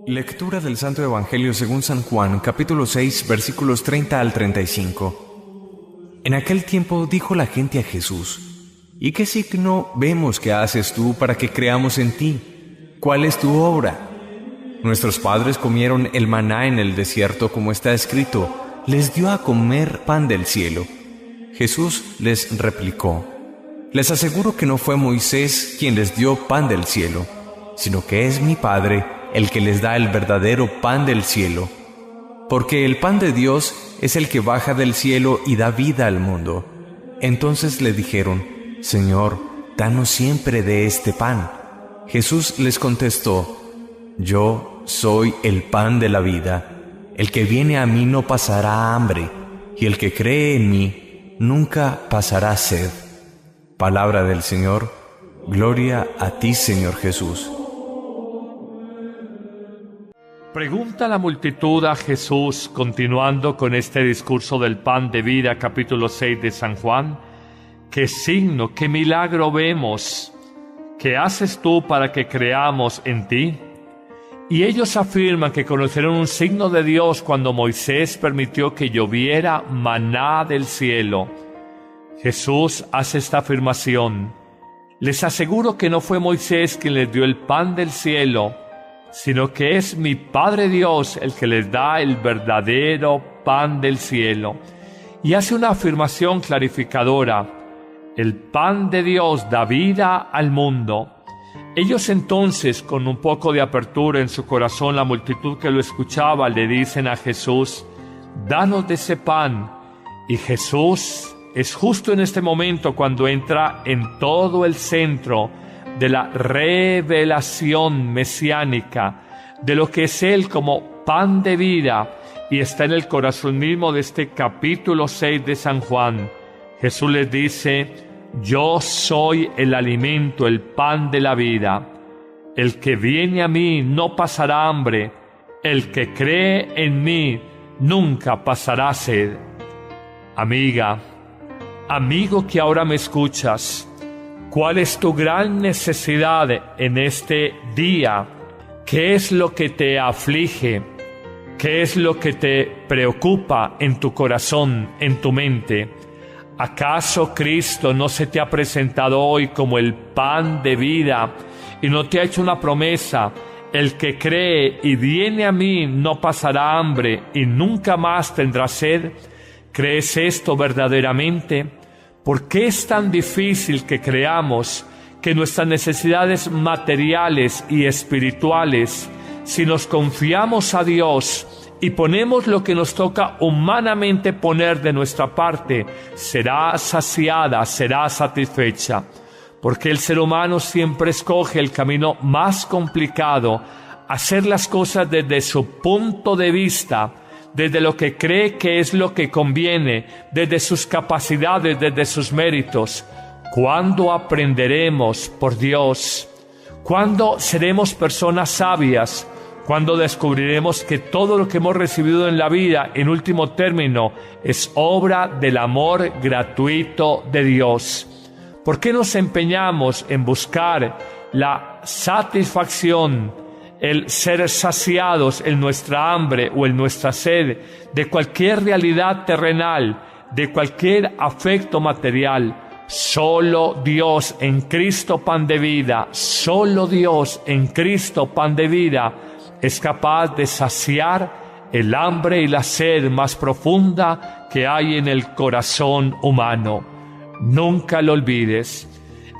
Lectura del Santo Evangelio según San Juan, capítulo 6, versículos 30 al 35. En aquel tiempo dijo la gente a Jesús: ¿Y qué signo vemos que haces tú para que creamos en ti? ¿Cuál es tu obra? Nuestros padres comieron el maná en el desierto, como está escrito: les dio a comer pan del cielo. Jesús les replicó: les aseguro que no fue Moisés quien les dio pan del cielo, sino que es mi Padre el que les da el verdadero pan del cielo. Porque el pan de Dios es el que baja del cielo y da vida al mundo. Entonces le dijeron: Señor, danos siempre de este pan. Jesús les contestó: Yo soy el pan de la vida. El que viene a mí no pasará hambre, y el que cree en mí nunca pasará sed. Palabra del Señor. Gloria a ti, Señor Jesús. Pregunta la multitud a Jesús, continuando con este discurso del pan de vida, capítulo 6 de San Juan: ¿qué signo, qué milagro vemos? ¿Qué haces tú para que creamos en ti? Y ellos afirman que conocieron un signo de Dios cuando Moisés permitió que lloviera maná del cielo. Jesús hace esta afirmación: les aseguro que no fue Moisés quien les dio el pan del cielo, sino que es mi Padre Dios el que les da el verdadero pan del cielo. Y hace una afirmación clarificadora: el pan de Dios da vida al mundo. Ellos entonces, con un poco de apertura en su corazón, la multitud que lo escuchaba, le dicen a Jesús: danos de ese pan. Y Jesús es justo en este momento cuando entra en todo el centro de la revelación mesiánica, de lo que es Él como pan de vida, y está en el corazón mismo de este capítulo 6 de San Juan. Jesús les dice: yo soy el alimento, el pan de la vida. El que viene a mí no pasará hambre, el que cree en mí nunca pasará sed. Amiga, amigo que ahora me escuchas, ¿cuál es tu gran necesidad en este día? ¿Qué es lo que te aflige? ¿Qué es lo que te preocupa en tu corazón, en tu mente? ¿Acaso Cristo no se te ha presentado hoy como el pan de vida y no te ha hecho una promesa? El que cree y viene a mí no pasará hambre y nunca más tendrá sed. ¿Crees esto verdaderamente? ¿Por qué es tan difícil que creamos que nuestras necesidades materiales y espirituales, si nos confiamos a Dios y ponemos lo que nos toca humanamente poner de nuestra parte, será saciada, será satisfecha? Porque el ser humano siempre escoge el camino más complicado, hacer las cosas desde su punto de vista, desde lo que cree que es lo que conviene, desde sus capacidades, desde sus méritos. ¿Cuándo aprenderemos por Dios? ¿Cuándo seremos personas sabias? ¿Cuándo descubriremos que todo lo que hemos recibido en la vida, en último término, es obra del amor gratuito de Dios? ¿Por qué nos empeñamos en buscar la satisfacción, el ser saciados en nuestra hambre o en nuestra sed de cualquier realidad terrenal, de cualquier afecto material? Solo Dios en Cristo pan de vida, solo Dios en Cristo pan de vida es capaz de saciar el hambre y la sed más profunda que hay en el corazón humano. Nunca lo olvides.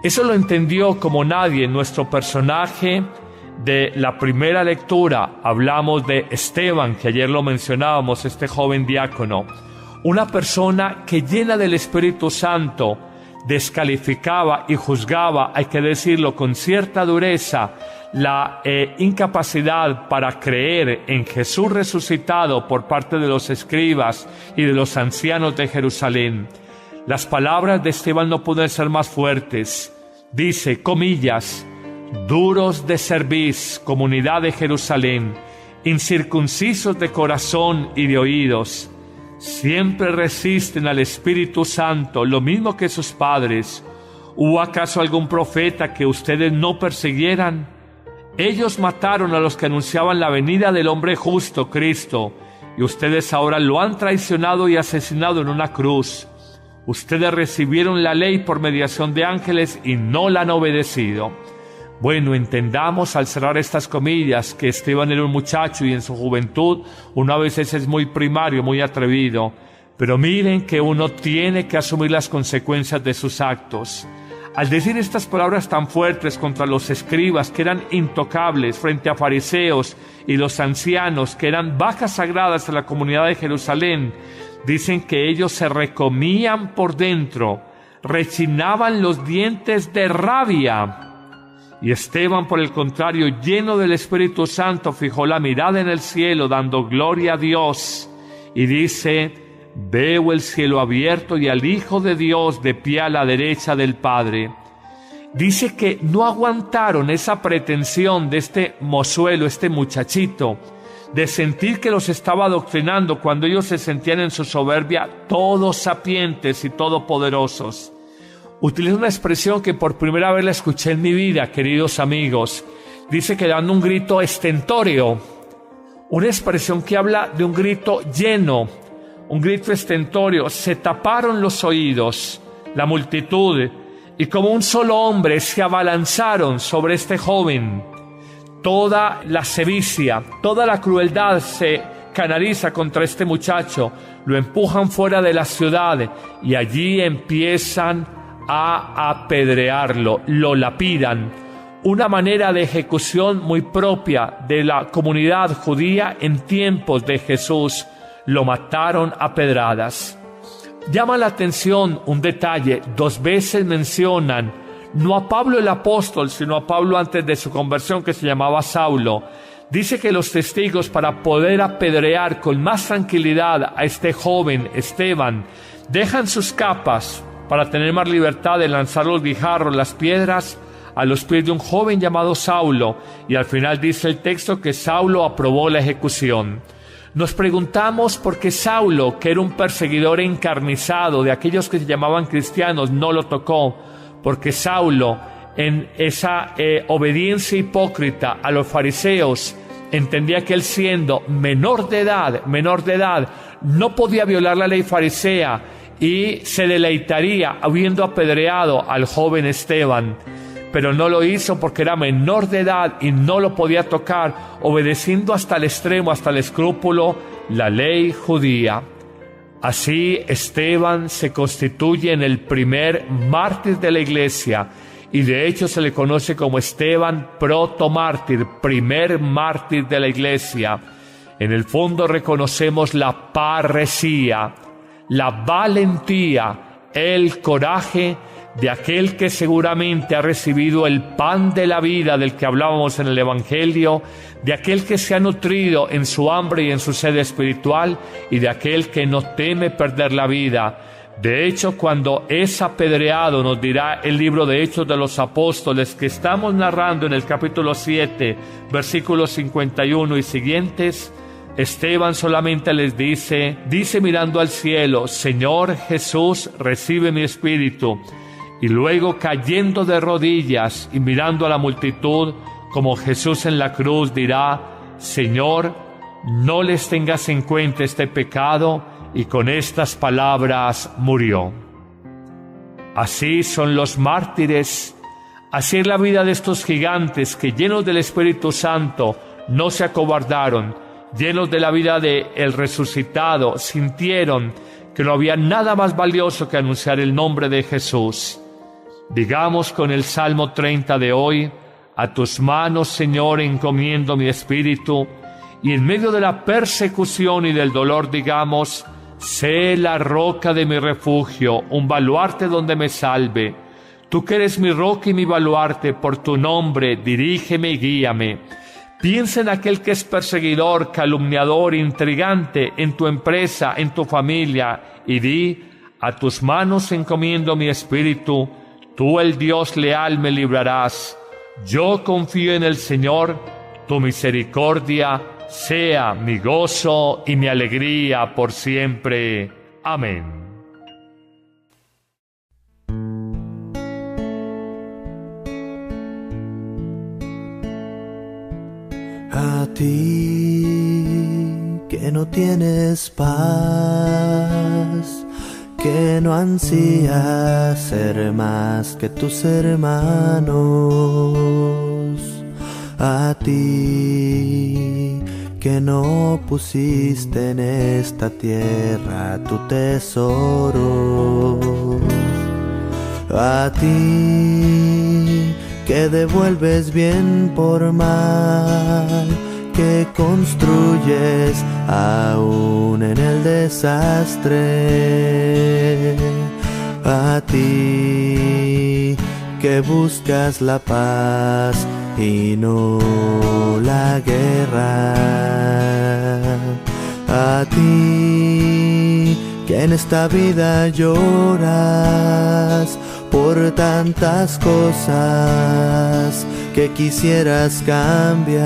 Eso lo entendió como nadie nuestro personaje de la primera lectura. Hablamos de Esteban, que ayer lo mencionábamos, este joven diácono. Una persona que, llena del Espíritu Santo, descalificaba y juzgaba, hay que decirlo con cierta dureza, la incapacidad para creer en Jesús resucitado por parte de los escribas y de los ancianos de Jerusalén. Las palabras de Esteban no pueden ser más fuertes. Dice, comillas: duros de cerviz, comunidad de Jerusalén, incircuncisos de corazón y de oídos, siempre resisten al Espíritu Santo, lo mismo que sus padres. ¿Hubo acaso algún profeta que ustedes no persiguieran? Ellos mataron a los que anunciaban la venida del hombre justo, Cristo, y ustedes ahora lo han traicionado y asesinado en una cruz. Ustedes recibieron la ley por mediación de ángeles y no la han obedecido. Bueno, entendamos al cerrar estas comillas que Esteban era un muchacho y en su juventud uno a veces es muy primario, muy atrevido. Pero miren que uno tiene que asumir las consecuencias de sus actos. Al decir estas palabras tan fuertes contra los escribas, que eran intocables frente a fariseos y los ancianos, que eran vacas sagradas de la comunidad de Jerusalén, dicen que ellos se recomían por dentro, rechinaban los dientes de rabia. Y Esteban, por el contrario, lleno del Espíritu Santo, fijó la mirada en el cielo, dando gloria a Dios, y dice: veo el cielo abierto y al Hijo de Dios de pie a la derecha del Padre. Dice que no aguantaron esa pretensión de este mozuelo, este muchachito, de sentir que los estaba adoctrinando cuando ellos se sentían en su soberbia todos sapientes y todopoderosos. Utiliza una expresión que por primera vez la escuché en mi vida, queridos amigos. Dice que dando un grito estentórea, una expresión que habla de un grito lleno, un grito estentórea. Se taparon los oídos, la multitud, y como un solo hombre se abalanzaron sobre este joven. Toda la sevicia, toda la crueldad se canaliza contra este muchacho, lo empujan fuera de la ciudad y allí empiezan a apedrearlo, lo lapidan. Una manera de ejecución muy propia de la comunidad judía en tiempos de Jesús. Lo mataron a pedradas. Llama la atención un detalle: 2 veces mencionan no a Pablo el apóstol, sino a Pablo antes de su conversión, que se llamaba Saulo. Dice que los testigos, para poder apedrear con más tranquilidad a este joven Esteban, dejan sus capas para tener más libertad de lanzar los guijarros, las piedras, a los pies de un joven llamado Saulo, y al final dice el texto que Saulo aprobó la ejecución. Nos preguntamos por qué Saulo, que era un perseguidor encarnizado de aquellos que se llamaban cristianos, no lo tocó. Porque Saulo, en esa obediencia hipócrita a los fariseos, entendía que él, siendo menor de edad, no podía violar la ley farisea y se deleitaría habiendo apedreado al joven Esteban. Pero no lo hizo porque era menor de edad y no lo podía tocar, obedeciendo hasta el extremo, hasta el escrúpulo, la ley judía. Así Esteban se constituye en el primer mártir de la iglesia, y de hecho se le conoce como Esteban protomártir, primer mártir de la iglesia. En el fondo reconocemos la parresía, la valentía, el coraje de aquel que seguramente ha recibido el pan de la vida del que hablábamos en el Evangelio, de aquel que se ha nutrido en su hambre y en su sed espiritual, y de aquel que no teme perder la vida. De hecho, cuando es apedreado, nos dirá el libro de Hechos de los Apóstoles, que estamos narrando en el capítulo 7, versículos 51 y siguientes, Esteban solamente les dice mirando al cielo: Señor Jesús, recibe mi espíritu. Y luego, cayendo de rodillas y mirando a la multitud, como Jesús en la cruz, dirá: Señor, no les tengas en cuenta este pecado, y con estas palabras murió. Así son los mártires, así es la vida de estos gigantes que, llenos del Espíritu Santo, no se acobardaron, llenos de la vida del resucitado, sintieron que no había nada más valioso que anunciar el nombre de Jesús. Digamos con el Salmo 30 de hoy: a tus manos, Señor, encomiendo mi espíritu. Y en medio de la persecución y del dolor digamos: sé la roca de mi refugio, un baluarte donde me salve. Tú que eres mi roca y mi baluarte, por tu nombre dirígeme y guíame. Piensa en aquel que es perseguidor, calumniador, intrigante en tu empresa, en tu familia, y di: a tus manos encomiendo mi espíritu. Tú, el Dios leal, me librarás. Yo confío en el Señor, tu misericordia sea mi gozo y mi alegría por siempre. Amén. ti que no tienes paz, que no ansías ser más que tus hermanos, a ti que no pusiste en esta tierra tu tesoro, a ti que devuelves bien por mal, que construyes aún en el desastre, a ti que buscas la paz y no la guerra, a ti que en esta vida lloras por tantas cosas que quisieras cambiar,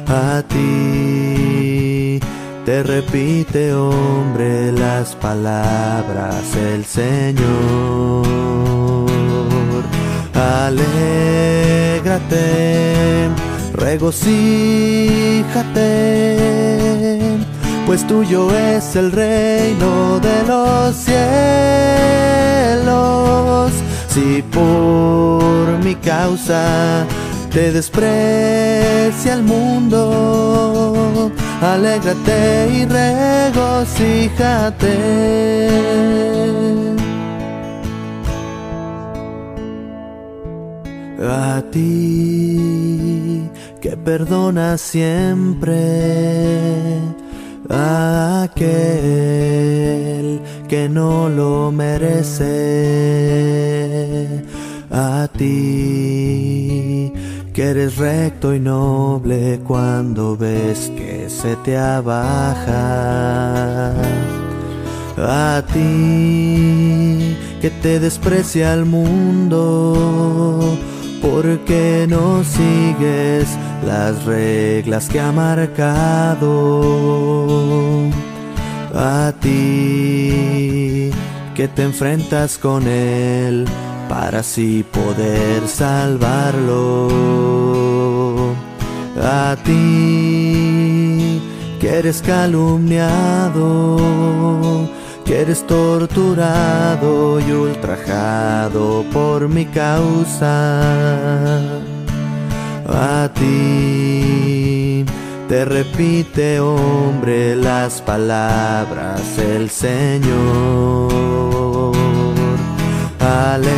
a ti te repite, hombre, las palabras el Señor. Alégrate, regocíjate, pues tuyo es el reino de los cielos. Si por mi causa te desprecia el mundo, alégrate y regocíjate. A ti que perdonas siempre a aquel que no lo merece, a ti que eres recto y noble cuando ves que se te abaja, a ti que te desprecia el mundo porque no sigues las reglas que ha marcado, a ti que te enfrentas con él para así poder salvarlo, a ti que eres calumniado, que eres torturado y ultrajado por mi causa, a ti te repite, hombre, las palabras el Señor. Alégrate,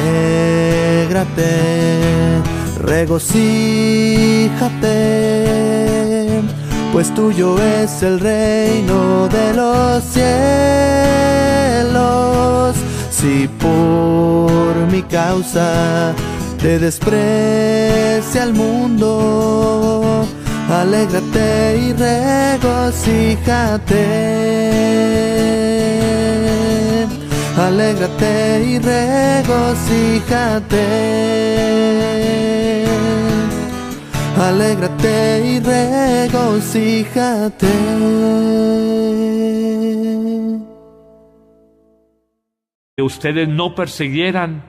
regocíjate, pues tuyo es el reino de los cielos. Si por mi causa te desprecia el mundo, alégrate y regocíjate. Alégrate y regocíjate. Alégrate y regocíjate. Que ustedes no persiguieran.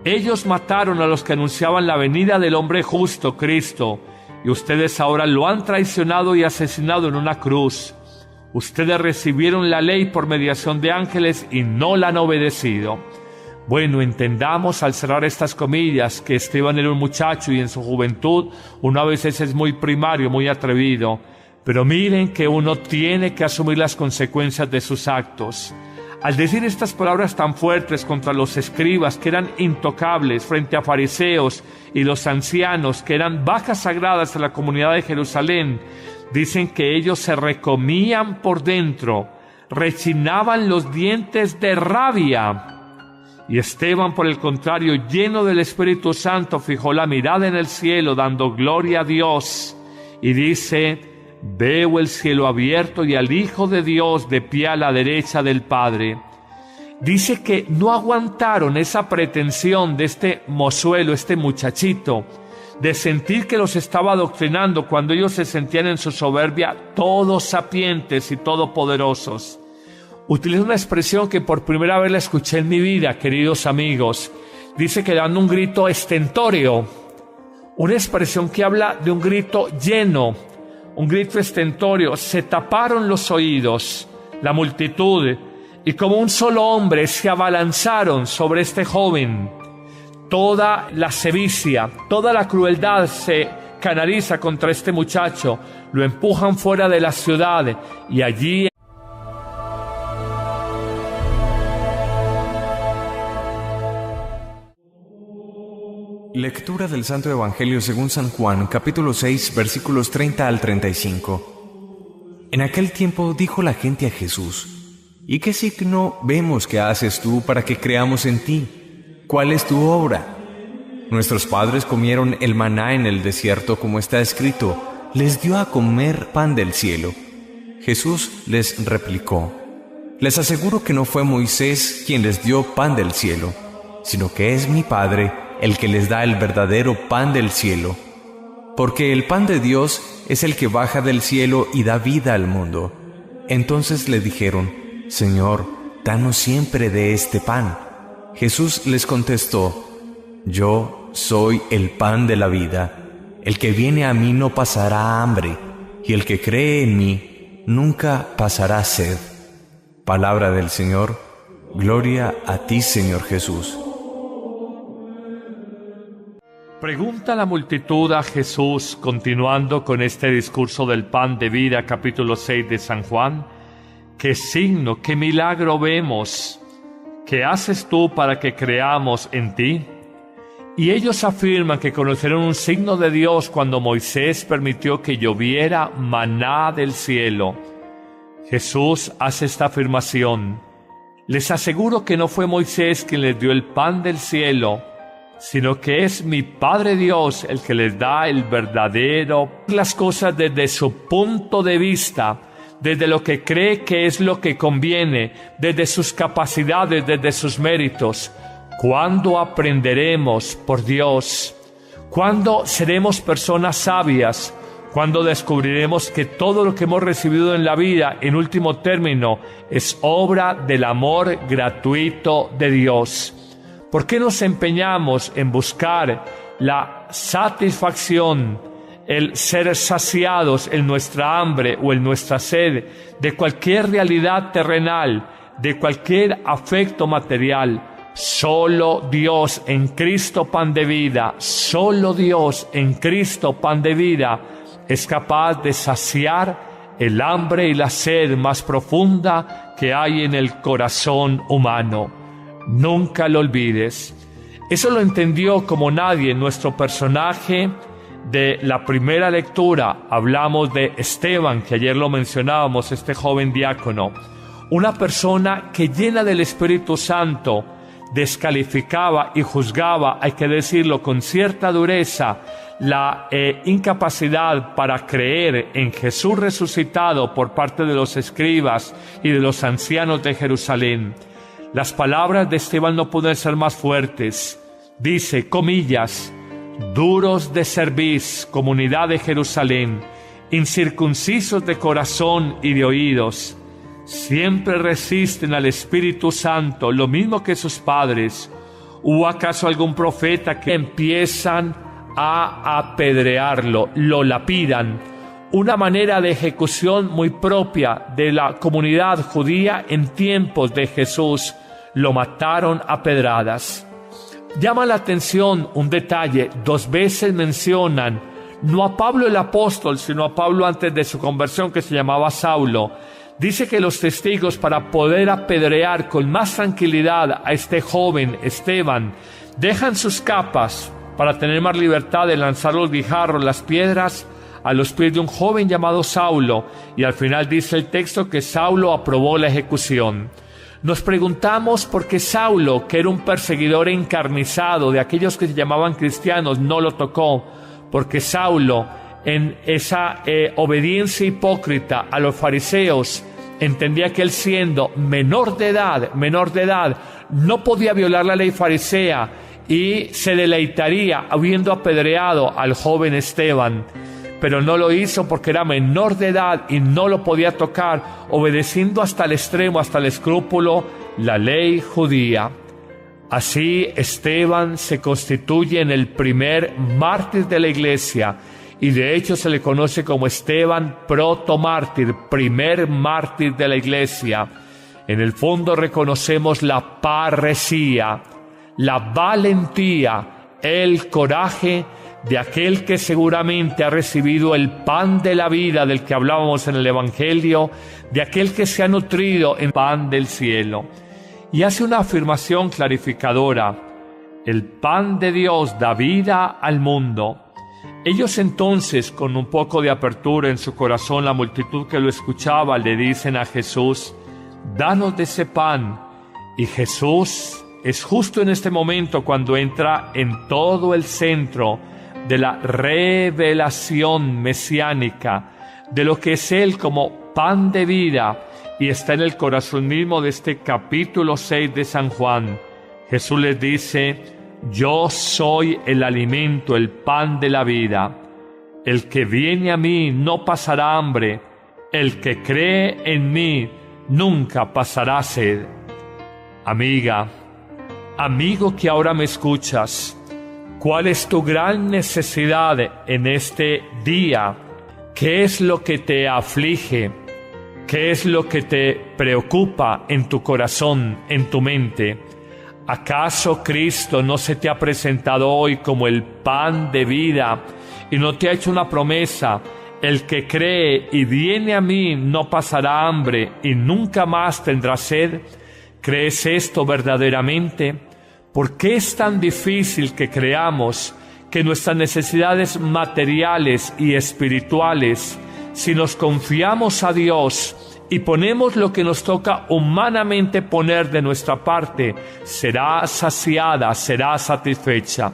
Ellos mataron a los que anunciaban la venida del hombre justo, Cristo, y ustedes ahora lo han traicionado y asesinado en una cruz. Ustedes recibieron la ley por mediación de ángeles y no la han obedecido. Bueno, entendamos al cerrar estas comillas que Esteban era un muchacho y en su juventud uno a veces es muy primario, muy atrevido. Pero miren que uno tiene que asumir las consecuencias de sus actos. Al decir estas palabras tan fuertes contra los escribas que eran intocables frente a fariseos y los ancianos que eran vacas sagradas de la comunidad de Jerusalén, dicen que ellos se recomían por dentro, rechinaban los dientes de rabia. Y Esteban, por el contrario, lleno del Espíritu Santo, fijó la mirada en el cielo, dando gloria a Dios, y dice: veo el cielo abierto y al Hijo de Dios de pie a la derecha del Padre. Dice que no aguantaron esa pretensión de este mozuelo, este muchachito, de sentir que los estaba adoctrinando cuando ellos se sentían en su soberbia todos sapientes y todopoderosos. Utiliza una expresión que por primera vez la escuché en mi vida, queridos amigos. Dice que dando un grito estentóreo, Una expresión que habla de un grito lleno, un grito estentorio. Se taparon los oídos, la multitud, y como un solo hombre se abalanzaron sobre este joven. Toda la sevicia, toda la crueldad se canaliza contra este muchacho. Lo empujan fuera de la ciudad y allí... Lectura del Santo Evangelio según San Juan, capítulo 6, versículos 30 al 35. En aquel tiempo dijo la gente a Jesús: ¿Y qué signo vemos que haces tú para que creamos en ti? ¿Cuál es tu obra? Nuestros padres comieron el maná en el desierto, como está escrito: les dio a comer pan del cielo. Jesús les replicó: les aseguro que no fue Moisés quien les dio pan del cielo, sino que es mi Padre el que les da el verdadero pan del cielo. Porque el pan de Dios es el que baja del cielo y da vida al mundo. Entonces le dijeron: Señor, danos siempre de este pan. Jesús les contestó: Yo soy el pan de la vida. El que viene a mí no pasará hambre, y el que cree en mí nunca pasará sed. Palabra del Señor. Gloria a ti, Señor Jesús. Pregunta la multitud a Jesús, continuando con este discurso del pan de vida, capítulo 6 de San Juan: ¿qué signo, qué milagro vemos? ¿Qué haces tú para que creamos en ti? Y ellos afirman que conocieron un signo de Dios cuando Moisés permitió que lloviera maná del cielo. Jesús hace esta afirmación: les aseguro que no fue Moisés quien les dio el pan del cielo, sino que es mi Padre Dios el que les da el verdadero, las cosas desde su punto de vista, desde lo que cree que es lo que conviene, desde sus capacidades, desde sus méritos. ¿Cuándo aprenderemos por Dios? ¿Cuándo seremos personas sabias? ¿Cuándo descubriremos que todo lo que hemos recibido en la vida, en último término, es obra del amor gratuito de Dios? ¿Por qué nos empeñamos en buscar la satisfacción, el ser saciados en nuestra hambre o en nuestra sed de cualquier realidad terrenal, de cualquier afecto material? Solo Dios en Cristo pan de vida, solo Dios en Cristo pan de vida es capaz de saciar el hambre y la sed más profunda que hay en el corazón humano. Nunca lo olvides. Eso lo entendió como nadie nuestro personaje de la primera lectura. Hablamos de Esteban, que ayer lo mencionábamos, este joven diácono. Una persona que, llena del Espíritu Santo, descalificaba y juzgaba, hay que decirlo con cierta dureza, la incapacidad para creer en Jesús resucitado por parte de los escribas y de los ancianos de Jerusalén. Las palabras de Esteban no pueden ser más fuertes. Dice, comillas: duros de cerviz, comunidad de Jerusalén, incircuncisos de corazón y de oídos, siempre resisten al Espíritu Santo, lo mismo que sus padres. ¿Hubo acaso algún profeta que empiezan a apedrearlo, lo lapidan? Una manera de ejecución muy propia de la comunidad judía en tiempos de Jesús. Lo mataron a pedradas. Llama la atención un detalle: 2 veces mencionan no a Pablo el apóstol, sino a Pablo antes de su conversión, que se llamaba Saulo. Dice que los testigos, para poder apedrear con más tranquilidad a este joven Esteban, dejan sus capas para tener más libertad de lanzar los guijarros, las piedras, a los pies de un joven llamado Saulo, y al final dice el texto que Saulo aprobó la ejecución. Nos preguntamos por qué Saulo, que era un perseguidor encarnizado de aquellos que se llamaban cristianos, no lo tocó. Porque Saulo, en esa obediencia hipócrita a los fariseos, entendía que él, siendo menor de edad, no podía violar la ley farisea y se deleitaría habiendo apedreado al joven Esteban. Pero no lo hizo porque era menor de edad y no lo podía tocar, obedeciendo hasta el extremo, hasta el escrúpulo, la ley judía. Así, Esteban se constituye en el primer mártir de la Iglesia, y de hecho se le conoce como Esteban protomártir, primer mártir de la Iglesia. En el fondo reconocemos la parresía, la valentía, el coraje de aquel que seguramente ha recibido el pan de la vida del que hablábamos en el Evangelio, de aquel que se ha nutrido en pan del cielo. Y hace una afirmación clarificadora: el pan de Dios da vida al mundo. Ellos entonces, con un poco de apertura en su corazón, la multitud que lo escuchaba, le dicen a Jesús: danos de ese pan. Y Jesús es justo en este momento cuando entra en todo el centro de la revelación mesiánica, de lo que es Él como pan de vida, y está en el corazón mismo de este capítulo 6 de San Juan. Jesús les dice: yo soy el alimento, el pan de la vida. El que viene a mí no pasará hambre, el que cree en mí nunca pasará sed. Amiga, amigo que ahora me escuchas, ¿cuál es tu gran necesidad en este día? ¿Qué es lo que te aflige? ¿Qué es lo que te preocupa en tu corazón, en tu mente? ¿Acaso Cristo no se te ha presentado hoy como el pan de vida y no te ha hecho una promesa? El que cree y viene a mí no pasará hambre y nunca más tendrá sed. ¿Crees esto verdaderamente? ¿Por qué es tan difícil que creamos que nuestras necesidades materiales y espirituales, si nos confiamos a Dios y ponemos lo que nos toca humanamente poner de nuestra parte, será saciada, será satisfecha?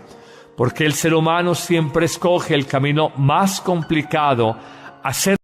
Porque el ser humano siempre escoge el camino más complicado, hacer